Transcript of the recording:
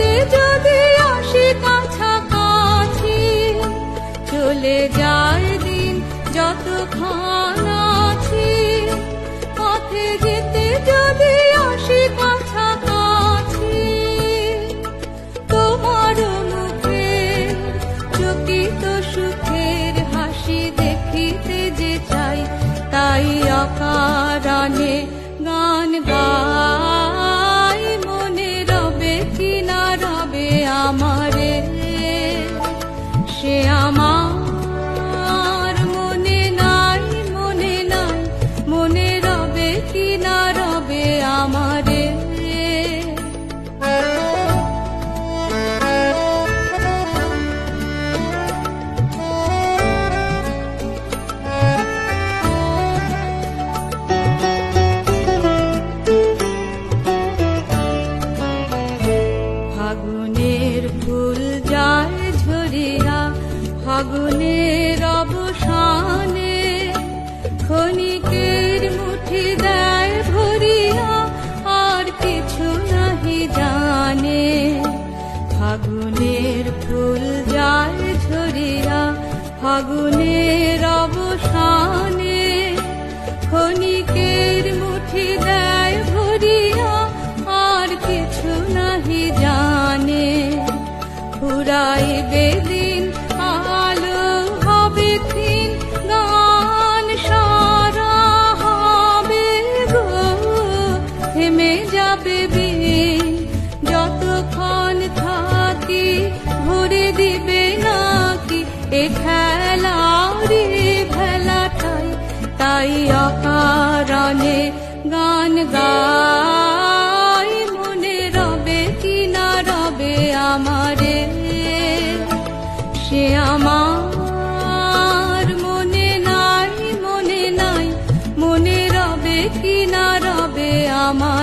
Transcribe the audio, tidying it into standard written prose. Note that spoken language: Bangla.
যেতে যদি আসি কাছাকাছি, চলে যায় দিন যতক্ষণ আছি। পথে যেতে যদি আসি কাছাকাছি, তোমার মুখে চকিত সুখের হাসি দেখিতে যে চাই, তাই অকারণে গান গাই। মনে রবে কি না রবে আমারে, সে আমার মনে নাই, মনে নাই। মনে রবে কি না রবে আমারে। ফাগুনের ফুল যায় ঝরিয়া, ফাগুনের অবসানে ক্ষণিকের মুঠি দেয় ভরিয়া, আর কিছু নাহি জানে। ফাগুনের ফুল যায় ঝরিয়া, ফাগুনের অবসানে ক্ষণিকের মুঠি দেয় ভরিয়া, আর কিছু নাহি জানে। ফুরাইবে দিন আলো হবে ক্ষীণ, গান সারা হবে গো, থেমে যাবে বিন যতক্ষণ থাকি। ভরে দিবে নাকি এ খেলারি ভেলাটাই, তাই অকারণে গান গাই। মনে রবে কি না রবে আমারে, সে আমার